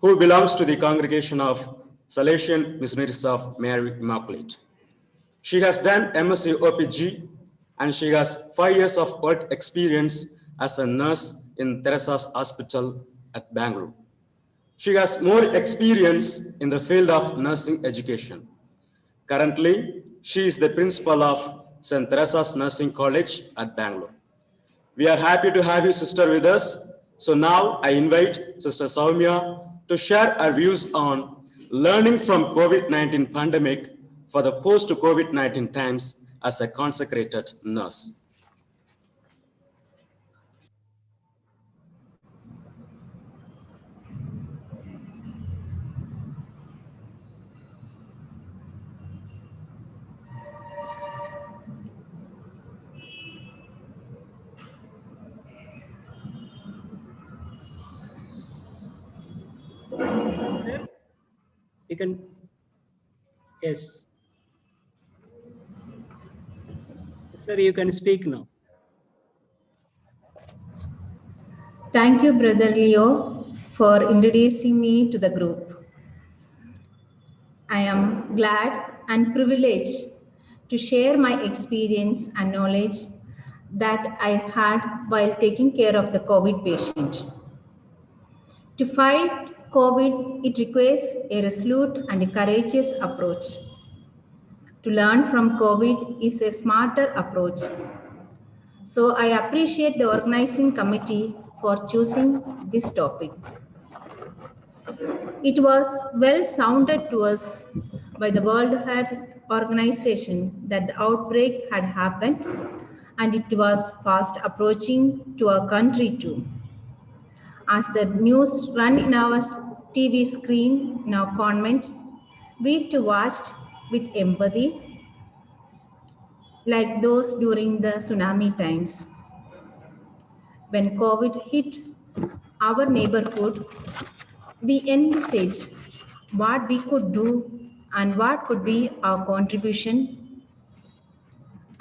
who belongs to the congregation of Salesian Missionaries of Mary Immaculate. She has done MSc OPG and she has 5 years of work experience as a nurse in Teresa's Hospital at Bangalore. She has more experience in the field of nursing education. Currently, she is the principal of St. Teresa's Nursing College at Bangalore. We are happy to have you, sister, with us. So now I invite Sister Soumya to share her views on learning from COVID-19 pandemic for the post-COVID-19 times as a consecrated nurse. You can, yes. Sir, you can speak now. Thank you, Brother Leo, for introducing me to the group. I am glad and privileged to share my experience and knowledge that I had while taking care of the COVID patient. To fight COVID, it requires a resolute and a courageous approach. To learn from COVID is a smarter approach. So I appreciate the organizing committee for choosing this topic. It was well sounded to us by the World Health Organization that the outbreak had happened and it was fast approaching to our country too. As the news run in our TV screen in our convent, we too watched with empathy like those during the tsunami times. When COVID hit our neighborhood, we envisaged what we could do and what could be our contribution.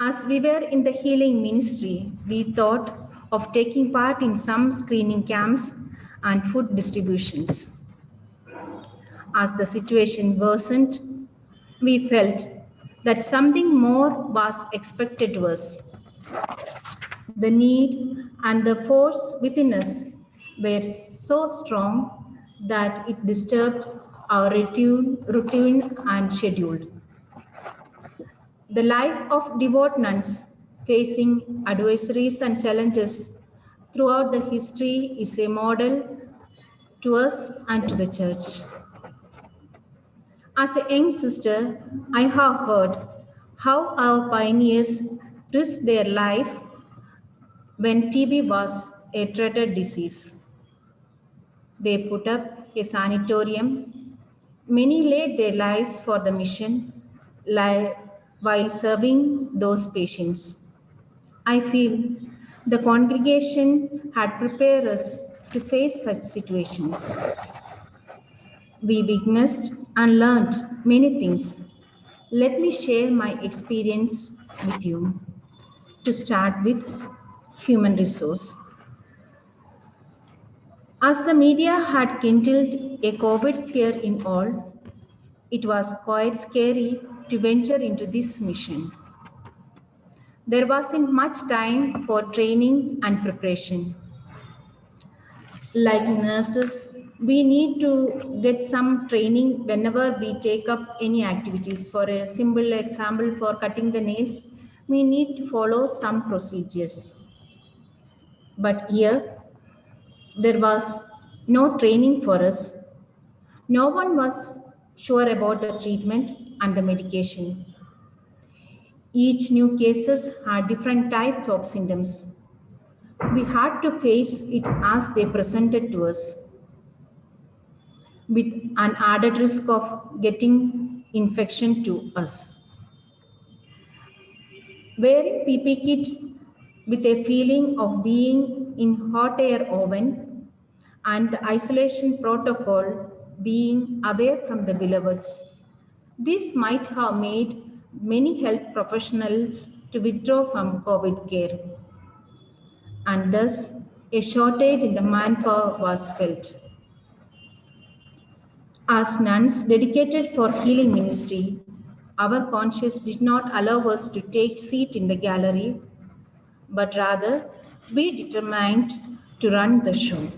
As we were in the healing ministry, we thought of taking part in some screening camps and food distributions. As the situation worsened, we felt that something more was expected to us. The need and the force within us were so strong that it disturbed our routine and schedule. The life of devout nuns facing adversaries and challenges throughout the history is a model to us and to the church. As a young sister, I have heard how our pioneers risked their life when TB was a dreaded disease. They put up a sanatorium. Many laid their lives for the mission while serving those patients. I feel the congregation had prepared us to face such situations. We witnessed and learned many things. Let me share my experience with you. To start with, human resource. As the media had kindled a COVID fear in all, it was quite scary to venture into this mission. There wasn't much time for training and preparation. Like nurses, we need to get some training whenever we take up any activities. For a simple example, for cutting the nails, we need to follow some procedures. But here, there was no training for us. No one was sure about the treatment and the medication. Each new cases had different types of symptoms. We had to face it as they presented to us, with an added risk of getting infection to us. Wearing PP kit with a feeling of being in hot air oven and the isolation protocol being away from the beloveds. This might have made many health professionals to withdraw from COVID care, and thus a shortage in the manpower was felt. As nuns dedicated for healing ministry, our conscience did not allow us to take seat in the gallery, but rather be determined to run the show.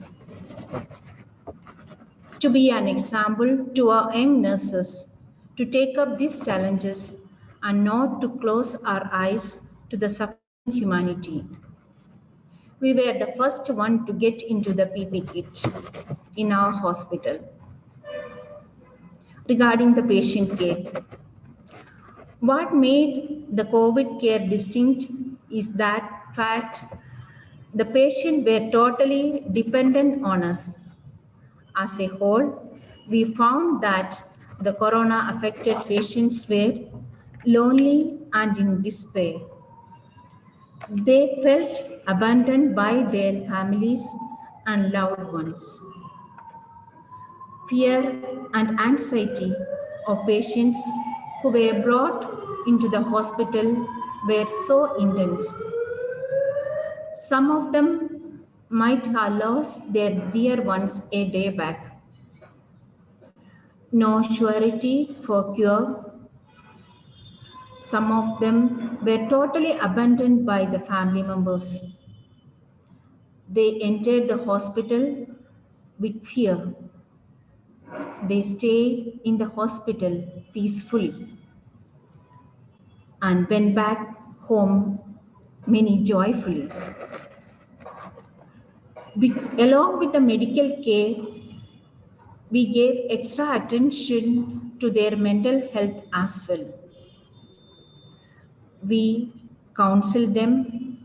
To be an example to our young nurses, to take up these challenges and not to close our eyes to the suffering humanity. We were the first one to get into the PP kit in our hospital. Regarding the patient care, what made the COVID care distinct is that fact the patient were totally dependent on us. As a whole, we found that the corona affected patients were lonely and in despair. They felt abandoned by their families and loved ones. Fear and anxiety of patients who were brought into the hospital were so intense. Some of them might have lost their dear ones a day back. No surety for cure. Some of them were totally abandoned by the family members. They entered the hospital with fear. They stayed in the hospital peacefully and went back home, many joyfully. Along with the medical care, we gave extra attention to their mental health as well. We counseled them,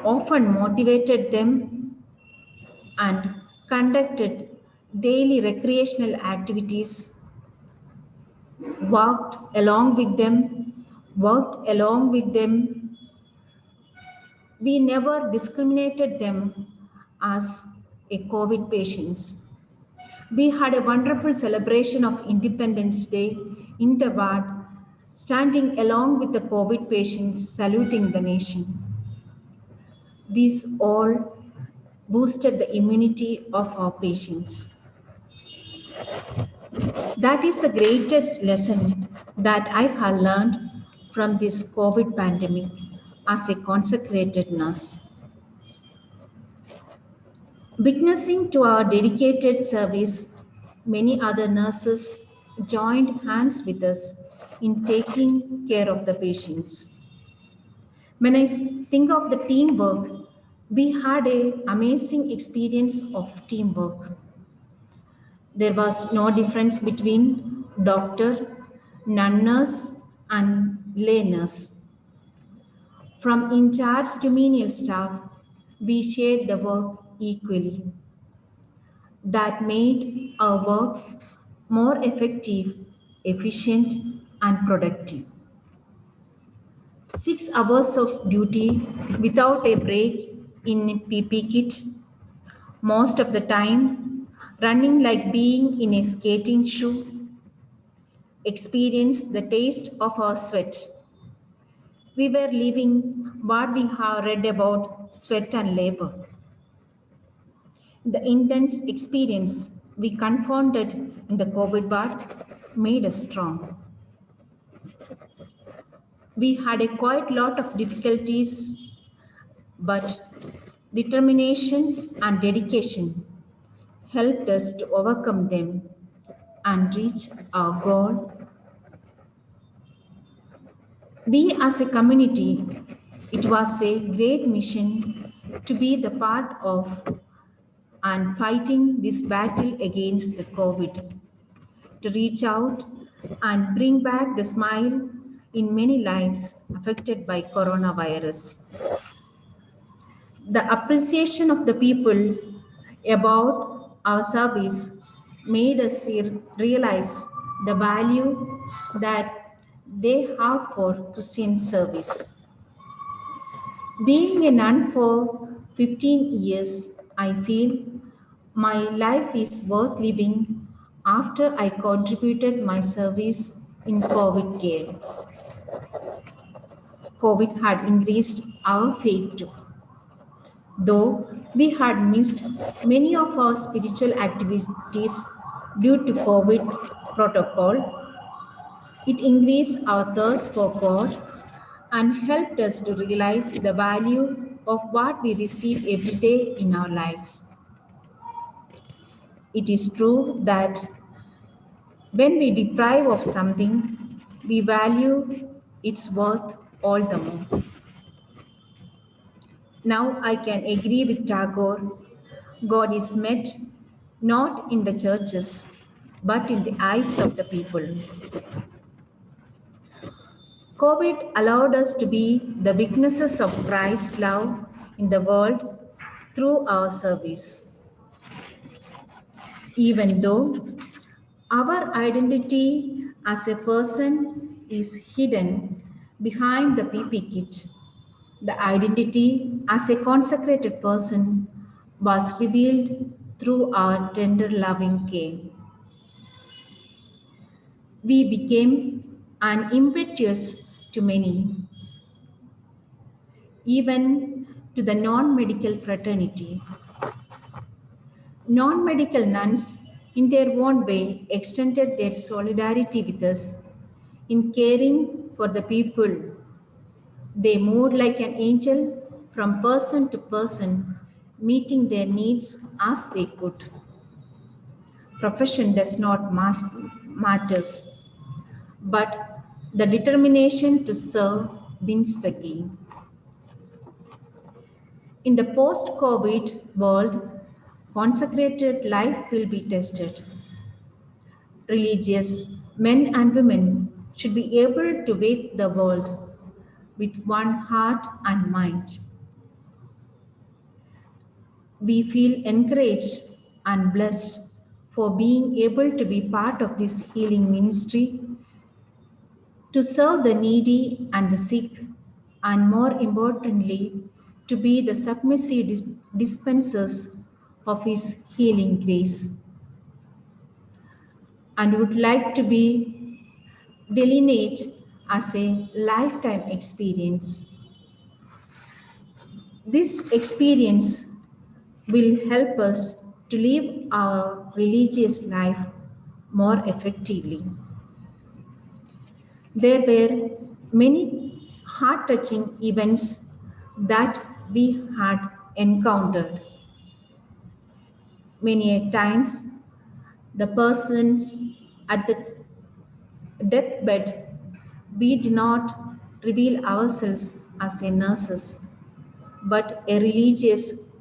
often motivated them, and conducted daily recreational activities, worked along with them. We never discriminated them as a COVID patients. We had a wonderful celebration of Independence Day in the ward, standing along with the COVID patients, saluting the nation. These all boosted the immunity of our patients. That is the greatest lesson that I have learned from this COVID pandemic as a consecrated nurse. Witnessing to our dedicated service, many other nurses joined hands with us in taking care of the patients. When I think of the teamwork, we had an amazing experience of teamwork. There was no difference between doctor, non-nurse, and lay nurse. From in charge to menial staff, we shared the work equally. That made our work more effective, efficient, and productive. 6 hours of duty without a break in PP kit, most of the time running like being in a skating shoe, experienced the taste of our sweat. We were living what we have read about sweat and labor. The intense experience we confronted in the COVID ward made us strong. We had a quite lot of difficulties, but determination and dedication helped us to overcome them and reach our goal. We as a community, it was a great mission to be the part of and fighting this battle against the COVID, to reach out and bring back the smile in many lives affected by coronavirus. The appreciation of the people about our service made us realize the value that they have for Christian service. Being a nun for 15 years, I feel my life is worth living after I contributed my service in COVID care. COVID had increased our faith too. Though we had missed many of our spiritual activities due to COVID protocol. It increased our thirst for God and helped us to realize the value of what we receive every day in our lives. It is true that when we deprive of something, we value its worth all the more. Now I can agree with Tagore. God is met not in the churches, but in the eyes of the people. COVID allowed us to be the witnesses of Christ's love in the world through our service. Even though our identity as a person is hidden behind the PP kit, the identity as a consecrated person was revealed through our tender loving care. We became an impetus to many, even to the non-medical fraternity. Non-medical nuns, in their own way, extended their solidarity with us in caring for the people. They moved like an angel from person to person, meeting their needs as they could. Profession does not matters, but the determination to serve wins the game. In the post-COVID world, consecrated life will be tested. Religious men and women should be able to wait the world with one heart and mind. We feel encouraged and blessed for being able to be part of this healing ministry, to serve the needy and the sick, and more importantly, to be the submissive dispensers of His healing grace. And would like to be delineate as a lifetime experience. This experience will help us to live our religious life more effectively. There were many heart-touching events that we had encountered. Many a times, the persons at the deathbed, we did not reveal ourselves as a nurses, but a religious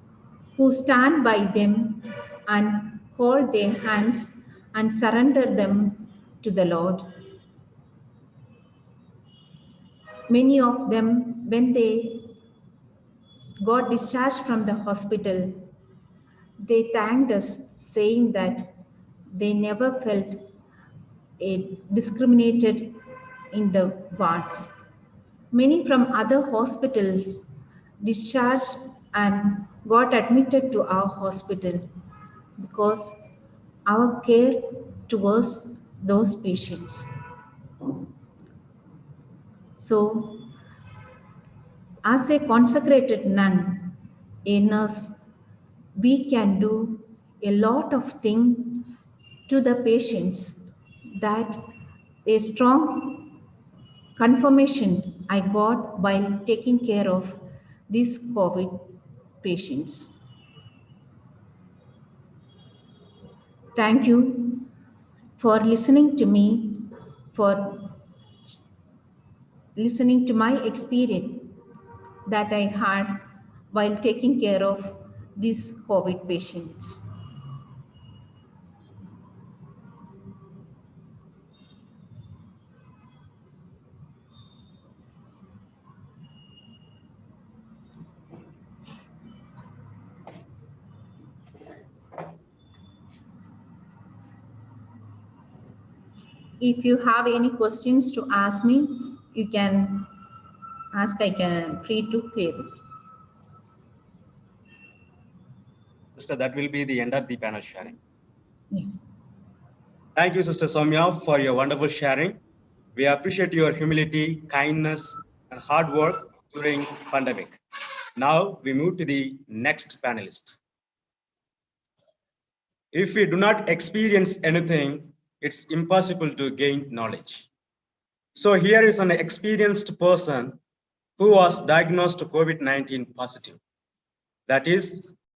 who stand by them and hold their hands and surrender them to the Lord. Many of them, when they got discharged from the hospital, they thanked us, saying that they never felt discriminated in the wards. Many from other hospitals discharged and got admitted to our hospital because our care towards those patients. So, as a consecrated nun, a nurse, we can do a lot of things to the patients that a strong confirmation I got while taking care of these COVID patients. Thank you for listening to me, for listening to my experience that I had while taking care of these COVID patients. If you have any questions to ask me, you can ask. I can free to clear it. Sister, that will be the end of the panel sharing. Yeah. Thank you, Sister Soumya, for your wonderful sharing. We appreciate your humility, kindness, and hard work during pandemic. Now we move to the next panelist. If we do not experience anything, it's impossible to gain knowledge. So here is an experienced person who was diagnosed COVID-19 positive. That is